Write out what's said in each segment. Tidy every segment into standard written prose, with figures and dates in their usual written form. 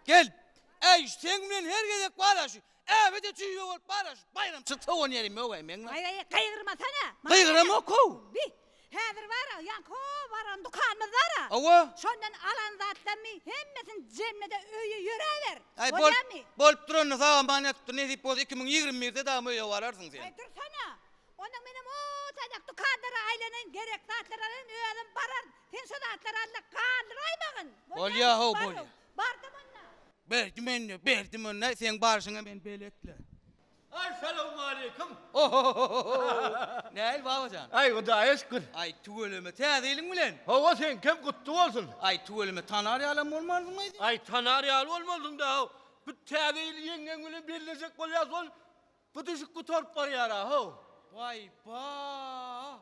Gel. Ey sen bilen her gezek baraş. Evet tüyü ol baraş. Bayram çıktı on yerim yok men. Ay kaygırmasana. Kaygırama ko. Bir hazır var ya ko varan dukanımız var. Ava. Şondan alan zattan mi hemmesin cennete öyle yürüver. Ay Oynami. bol turun sağ manet ne dip 2021'de daha mı vararsın sen? Ay dursana. Onun benim o tacak dukanlara ailenin gerek zatların öğenim barar. Sen şu zatları Allah kaldıraymadın. Bol ya ho bol. Bardım onunla. Berdim önüne sen barışına ben belekle. Assalamu aleyküm. Ne el babacan? Ay gıda eşkır. Ay tuğulümü tezilin mi lan? Hava sen kim kutlu olsun. Ay tuğulümü tanar yalan olmaz mıydı? Ay tanaryalı olmadın da. Bu tevhili yengenini birleşik kolyasın. Bu düşük kutorp var yara ho. Vay ba.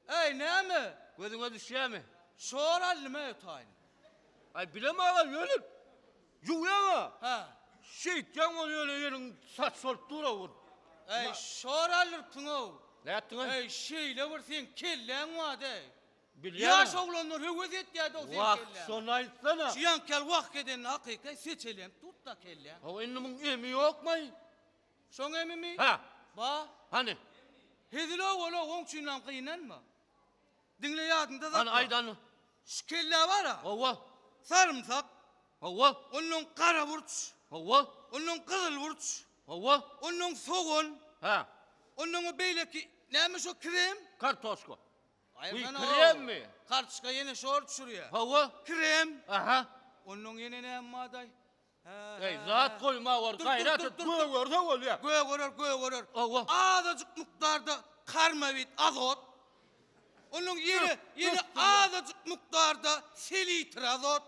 Ey ne mi? Gözüne düşüyor mu? Şorallı mı ötayın? Ay bilemem yönüm. Yuya Ha. Şeytan oluyor yerin saç soltura vur. Ey şorallı pıngov. Ne yaptın lan? Ey şeyle var sen kellen var de. Biliyor Yaş musun? oğlanlar hüvez et ya da o sen Vak kellen. sonra etsene. Şiyan kel vak eden hakika seçelen tut da kellen. Hava ennimin emi yok mu? Şon emi mi? Ha Ba. hani? Hedilo ola onçundan kıyınan mı? Dinle yadında da. Hani aydanı? Şu kelle var ha. Hava. Sarımsak. Hava. Onun kara burç. Hava. Onun kızıl burç. Hava. Onun soğun. Ha. Onun o beyleki neymiş o krem? Kartoşko. Hayır Bu sana krem o. mi? Karçka yine şort şuraya. Hava. Krem. Aha. Onun yine ne maday? Ey zat koyma var. Dur, Gayret dur, et. dur, Bu dur. orada oluyor. Göğe görür. Allah. Azıcık miktarda karmavit azot. Onun yine azıcık miktarda selitr azot.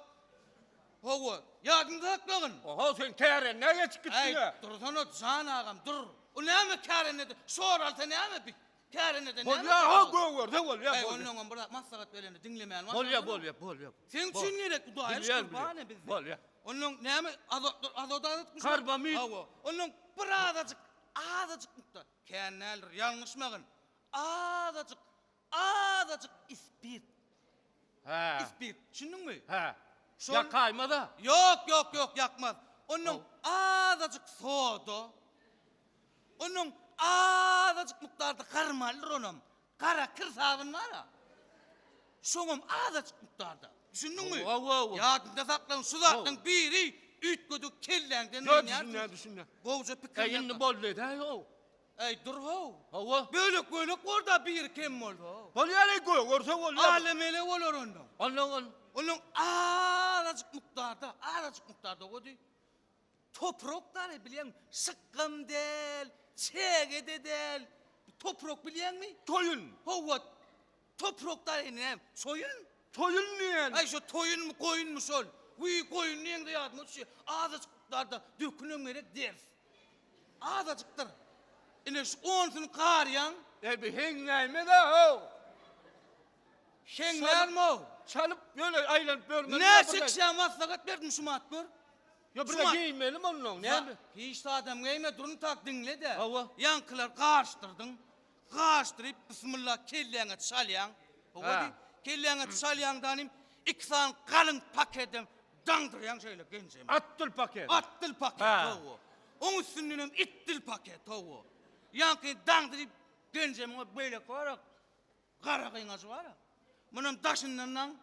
Hova. Yadında saklayın. Oha sen kere ne geçip gittin Ey ya? dursana can ağam dur. O ne mi kârene de? Şor altı ne mi bir? Kârene de ne mi? Bolya ha bu orada oluyor. Ey onun bırak maslahat vereni dinlemeyen var. Bolya. Sen düşünerek dua et kurbanı bizi. Bolya. Onun ne mi azot azotmuş. Karbamid. Onun azıcık nokta. Kennelir yanlış mı? Azıcık ispir. Ha. İspir. Düşündün mü? Ha. Şol- Ya kayma da. Yok yakmaz. Onun azıcık soğudu. Onun azıcık miktarda karmalır onun. Kara kırsavın var ya. Şunun azıcık miktarda. Düşündün mü? Wow. Yadında saklan su zaten biri üç güdük kellenden. Ne düşün. Boğuca pikir. Ey inni bollu da yo. Ey dur ho. Hava. Böyle orada bir kim oldu? Bolya ne koy orada oluyor. Alemele olur onun. Anladın. Onun azıcık miktarda o değil. Toprakları bilen sıkkım del, çeğede del. Toprak bilen mi? Toyun. Hova toprakları ne? Soyun? Toyun niye? Ay şu toyun mu koyun mu sol? Uy koyun niye de yardım et? Azıcık miktarda dökünüm gerek ders. Azıcıktır. İne şu onsunu karayan. Bir hengayme da ho. Şenler mi o? Çalıp böyle aylanıp böyle. Ne seksen maslahat verdin şu matbur? Ya burada giymeyelim onun. Ne? Hiç adam giyme durun tak dinle de. Hava. Yankılar karıştırdın. Karıştırıp bismillah kellene çalyan. Ha. Kellene çalyandanim iki tane kalın paketim dandıryan şöyle gencem. Attıl paket. Attıl paket Ha. o. Onun üstünden ittil paket o. Yankı dandırıp gencem böyle koyarak kara kıynası var ya. Bunun taşından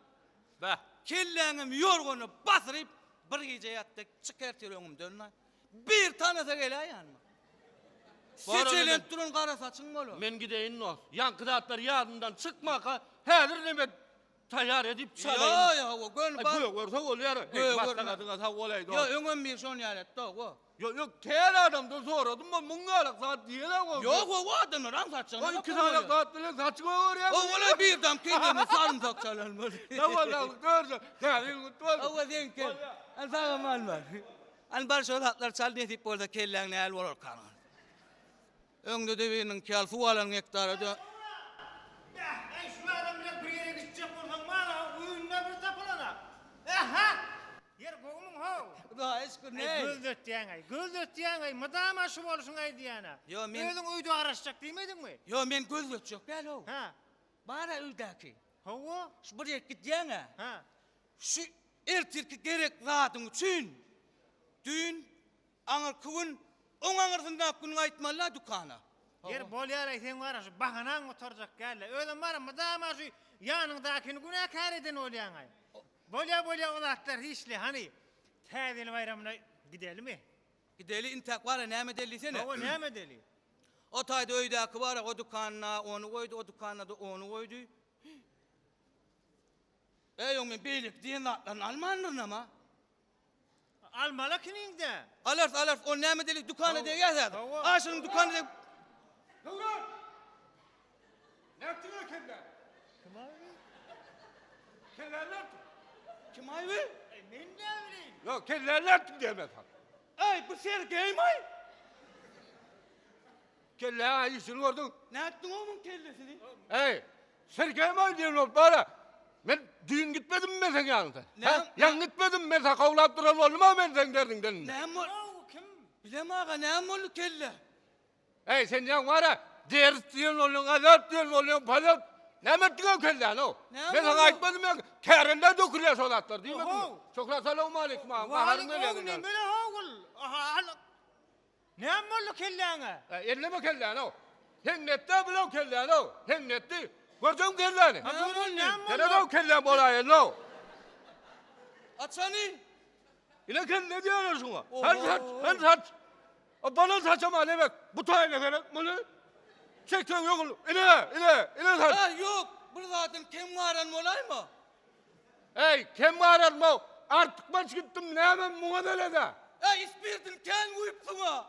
Be. kellenim yorgunu basırıp bir gece yattık çıkartıyor önümden lan. Bir tane de gele yanıma. Seçelen durun kara saçın mı olur? Men gideyim no. Yankıda atlar yardımdan çıkmaka her neme tayar edip çalayım. Ya o gön Ay bak. bu orta oluyor. Gör, Bak gör. kadına ta olaydı. Ya öngön bir son yaret da o. Yok kere adam da soradım ben mungalak saat diyelim o. Yok o adamı ram saçını. O iki tane saat bile saçma oraya. O öyle bir dam kendini sarımsak çalınmaz. Ne var görce. Gelin mutlu. O denk gel. An sana mal var. An bar şol hatlar çal ne tip orada kelleğine el olur kanan. Öngde devinin kel fualan hektarı da. Ey şu adam bile bir yere gidecek olsan bana oyunla bir tapılana. Aha! Yer koğumun ho. Da eski ne? Güldöt diyen ay, mıdama şu olsun ay diyene. Yo, men- Özün uydu araşacak demedin mi? Yo men gözlük yok gel o. Ha. Bana öldeki. Hava? Şu buraya gideceğine. Ha. Şu ertirki gerek zatın üçün. Dün aňar kübün oň aňarsynda gün aýtmalla dükana. Yer bolýar aýsen var şu bahanaň oturjak gälle. Ölen barmy dama şu ýanyndakyny günäkär eden bolýan aý. Bolýa olatlar hiçli hani täzeli bayramyna gidelimi? Gideli intak var näme dellisene. O näme deli? O taýda öýdäki bar o dükanyna onu goýdy, o dükanyna da onu goýdy. Ey men beýlik diýen atlan almandyr ama. Almaly kininde. Alars o näme deli dükana diýe ýazady. Hawa. Aşynyň dükany diýe. Howran! Näçe kelle? Kim abi? Kelleler. Kim aýby? Men ne bileyim? Yok kelleler diyemez. Ey bu Sergey may. Kelle ayısını gördün. Näetdiň omun kellesini? Hey, Sergey mi diyorsun o bana? Ben düğün gitmedim mi sen yanında? Ne? Ha? Yan gitmedim mi? Sen kavlat duran oldu mu ben sen derdin dedin? Näme? O kim? Bilem ağa näme bolu kelle? Hey sen yan var ya, ders diyorsun oluyorsun, azap diyorsun oluyorsun, palat. Ne mertliğe kelle o? Ne Ben sana oldu? aytmadım ya, kârinde dökülüyor solatlar değil mi? Oho. Çok selamun aleyküm ağam. Wahalik Baharın ne oğlum dedin? böyle oğul. Aha. Ne ammalı kellene? Elleme kelle o. Hennette bile o kelle o. Hennetti. Gördün kelleni. Ha böyle ne Gene de ammalı? o kelle bolayın o. Açani. İle kelle diyorsun o. Oo. Sen saç. O bana saçama ne bek. Bu tayına gerek bunu. Çekten yok. İle saç. Ha yok. Bu zaten kim varan molay mı? Hey kim var mı? Artık maç gittim ne hemen muhadelede. Ey ispirdin ken uyupsuna.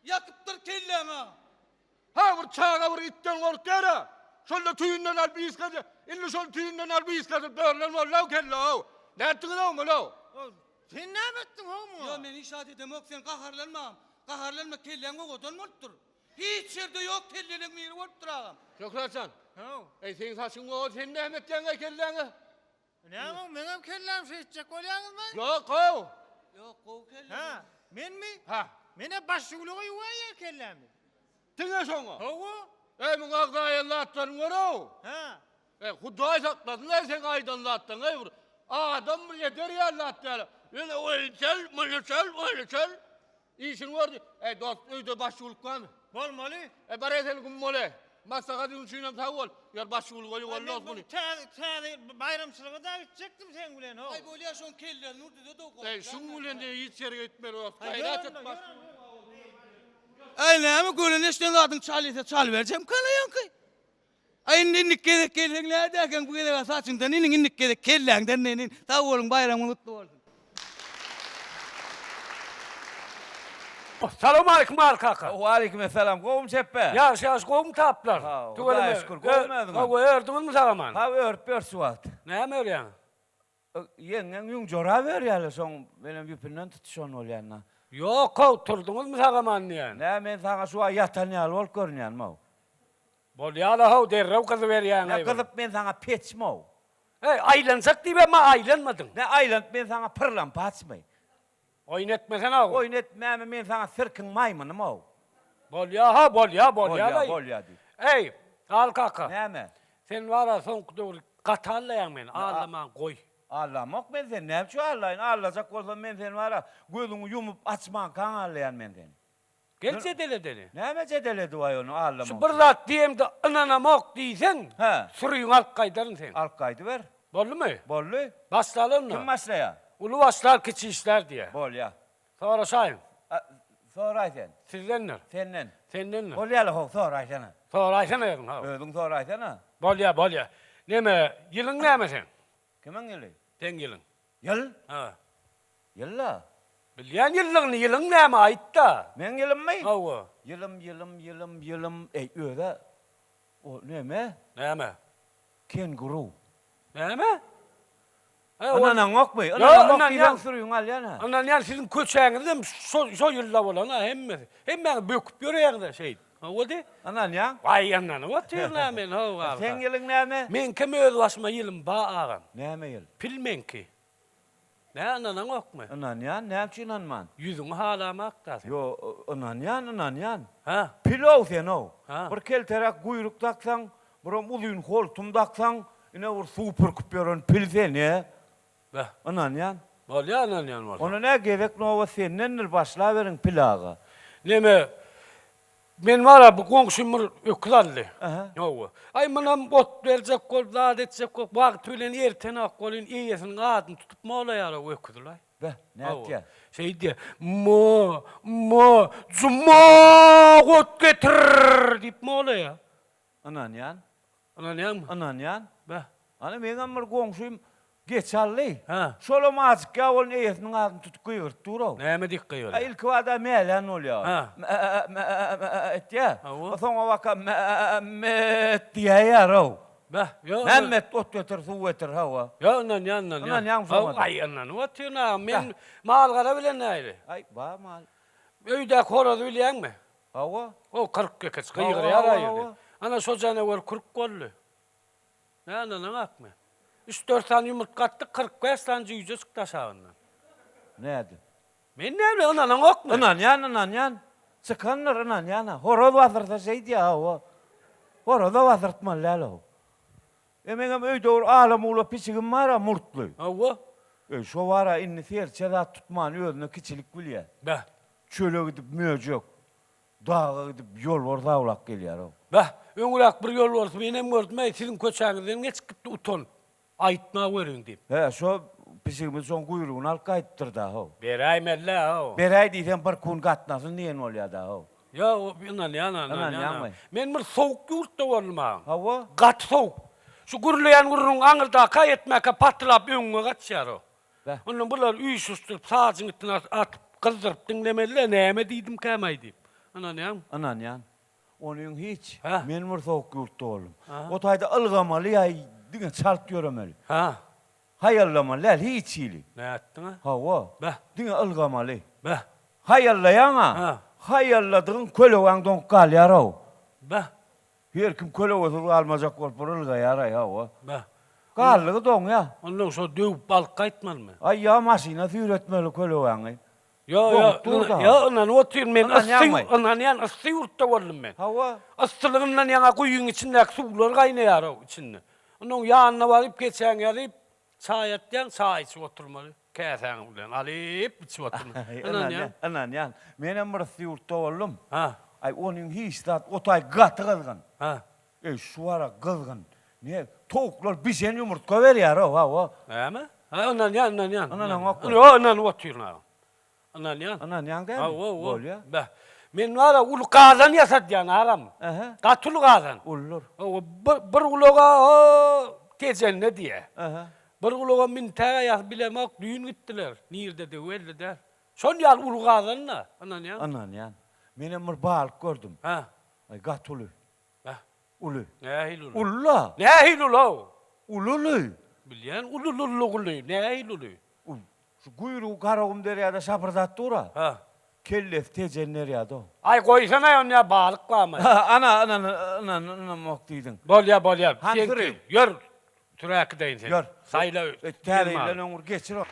Yakıptır kelleme. Ha vur çağa vur itten kork yara. Şöyle tüyünden al bir iskadı. İlle şöyle tüyünden al bir iskadı. Böyle vallahi kelle o. Ne ettin o mu lo? Sen ne ettin oğlum? Yo men işaret edemok sen kaharlanmam. Kaharlanma kellen o godon moltur. Hiç yerde yok kellelerin miri bolup duragam. Çok rahatsan. Ha. Ey senin saçın o sen ne emetten kelleni? Ne amam benim kellem şey edecek olyanız mı? Yok o. Yok o kelle. Ha. Men mi? Ha. Mene başşugulu yuvaya kellemi. Tine şonu. Hava. Ey mun ağdaya atların var o. Ha. Ey Huday sakladın ey sen aydınlattın ey vur. Adam mı yeter ya Allah'tan. Öyle ölçel. İşin vardı. Ey dost öyde başçılık var mı? Bolmalı. Bare sen kum mole. Masaka diun şuyunam tavol. Yar başçılık koyu vallahi bunu. Täze bayramçılığı da gidecektim sen gülen ho. Ay böyle yaşon kelle nur dedi de o. Ey şun ulen de hiç yere gitmer o. Ha, Gayret yürü, et bak. Ay näme gören eşden adın çalysa çal vereceğim kalayan kay. Ay ninnik gerek kelleler derken bu gerek saçından ninnik gerek kellenden nenin tavolun bayramı mutlu olsun. Salam aleyküm kaka. Aleykümselam. Kovum çeppe. Yaş kovum taplar. Ha, Hudaýa şükür, kovmadın mı? Ha, ördünüz mü salaman? Ha örp suat. Ne örýän? Yengen yüň jora ver ýaly soň benim ýüpünden tutuşan bolýanna. Yok, kovturdunuz mu salaman diýen? Ne men sana şu ýatan ýaly bolup görnýänmi? Bolýala haw derrew kızı berýän. Ne kızıp men sana peçmi? Hey, aylansak diýip ama aylanmadın. Ne aýlant men sana pırlan paçmy? Oynatmasan haw. Oynatmämi men sana sirkin maýmunymy? Bolýa. Bolýa di. Hey, al kaka. Näme? Sen wara soňky gatallaýan men, ağlaman goý. Allamak men sen näme şu Allah'ın Allah'acak bolsa men sen wara gözüňi yumup açman kan allayan men sen. Gelse dele. Näme jedeledi way onu allamak? Şu bir zat diýemde ynanamak diýsen, Ha. suryň alyp gaýdaryn sen. Alp gaýdy ber. Bolmy? Bolly. Başlalyn Kim mı? başlaya? Ulu başlar kiçi işler diye. Bolya. Sonra sayın. Soray sen. Sizdenler. Senden. Sendenler. Bolyalı hok soray sana. Sonra aysan ayın ha. Özün soray sana. Bolya. Neme? Yılın neme sen? Kimin yılı? Sen yılın. Yıl? Ha. Yılla. Bilyen yılın neme ait da? Men yılım mı? Hava. Yılım. Öyle. O neme? Neme? Kenguru. Neme? Ananan ok mu? Yo, Ananan ok anan diyen yan. sürüyün al yana. Anan yani sizin köçeğinizde so yılla olan ha hemme. Hemen böküp yürüyen de şey. Ha o de? Anan ya? Vay anan o tüyün hemen ha. Sen yılın neme? Men kim özlaşma yılın ba ağam. Neme yıl? Pilmen ki. Ne ananan ok mu? Anan ya? Ne yapçı inanman? Yüzün halamak da. Yo anan yan. Ha. Pilov sen o. Ha. Bir kelterak kuyruk taksan, buram uluyun koltum taksan, yine vur su pırkıp yoran pil sen ya. Be. Anan yan. Bol ya anan yan var. Ona ne gerek ne ova sennendir başla verin plağa. Neme? Men var ya bu komşumur öklallı. Aha. Yo. Ay manam bot verecek kol, dağıt edecek kol. Vakt ölen erten akkolun iyesinin adını tutup mu ola yara ökdülay. Be ne etken? Şey diye, cuma ot getir deyip mi ola ya? Anan yan. Anan yan mı? Anan yan. Be. Ana men amr gongşuyum geçallı. Ha. Şolom azık ya onun iyesinin adını tutup kıyırt duro. Neyme dikkat yola? İlk vada melen oluyor. Ha. Et ya. Ha, o. O sonra vaka Mehmet diye yarav. Be. Yo. Mehmet ot götür su götür hava. Ya anan yan anan yan. Anan yan sonra da. Ay anan ot yuna. Men mal gara bilen neydi? Ay ba mal. Öyde horoz bilen mi? Hava. O 40 kekes kıyıgır Hava, yara hava, yedi. hava. Ana socana var 40 kollu. Ne ananan akma. 3-4 tane yumurta kattık 45 tane yüce sıktı aşağından. Neydi? Ben ne bileyim ananan akma. Anan yan. Sıkanlar anan yana. Horoz vazırta şey diye hava. Horoz da vazırtma lalo. Emeğim öyde or ağlam ula piçigim var ha murtlu. Hava. Şu var ha inni serçede tutman özüne kiçilik bilye. Be. Çöle gidip müyecek. Dağa gidip yol var davlak geliyor o. Be. Öngülak bir yol vardı. Benim gördüm. Sizin köçeğinizden geç gitti uton. Aytma verin deyip. He şu piçigimiz son kuyruğunu al kayıttır da o. Berayim elle ha. Beray diysen bir kun katnasın niye oluyor da o. Ya o anan yana Anan anan yan yana. mı? Men bir soğuk yurtta varım ha. Hava. Gat soğuk. Şu gürleyen gururun ağırda kayetmeke patlap önüne kaçar o. Be. Onun bunlar üy susturup sağcın itine atıp kızdırıp dinlemediler. Neyme deydim kemay deyip. Anan yan. Anan yan. Onun hiç. Ha. Men bir soğuk yurtta oğlum. Aha. O tayda ılgamalı ya dine çalt göremeli. Ha. Hayallamalı hiç iyili. Ne yaptın ha? Hava. Be. Dine ılgamalı. Be. Hayallayan Ha. ha. Hayalladığın kölevan don kal yarav. Be. Her kim köle otur almayacak korporal yaray hava. Be. Kallığı don ya. Ondan sonra dövüp balık kaytmal mı? Ay ya masina süretmeli kölevanı. Ya Doktor da. ya anan otur men Anan yanmay. anan yan aslı yurtta varım ben. Hava. Astılığından yana kuyun içindeki sular kaynayar o içinde. Onun yanına varıp geçen yarıp çay atlayan çay içip oturmalı. Kesen bilen alıp içip oturmalı. Anan yan. Anan yan. Menem bir yurtta oğlum. Ha. Ay onun hiç tat otay gatı kızgın. Ha. Şu ara kızgın. Ne? Tavuklar bir sen yumurtka ver ya hava. Ama? Ha anan yan anan yan. Anan akma. Yo anan otur na. Anan yan. Anan yan gel. Ha o. Bol ya. Be. Men var ya ulu kazan yasat yan aram. Aha. Katul kazan. Olur. O bir uluğa o tezen ne diye. Aha. Bir uluğa min tağa yas bilemek düğün gittiler. Nirde de öyle der. Son yal ulu kazan na. Anan yan. Anan yan. Menem bir balık gördüm. Ha. Ay gatulu. Be. Ulu. Ne hilulu. Ulla. Ne hilulu. Ululu. Bilyen ulululu. Ne hilulu. Şu kuyruğu karağım deryada şapırdat dura. Ha. Kellef tecenler ya da. Ay koysana yon ya balık var mı? Ana moktiydin. Bol ya. Hansırı. Yer. Türek deyin sen. Yor. Sayla. Teriyle onur geçir o.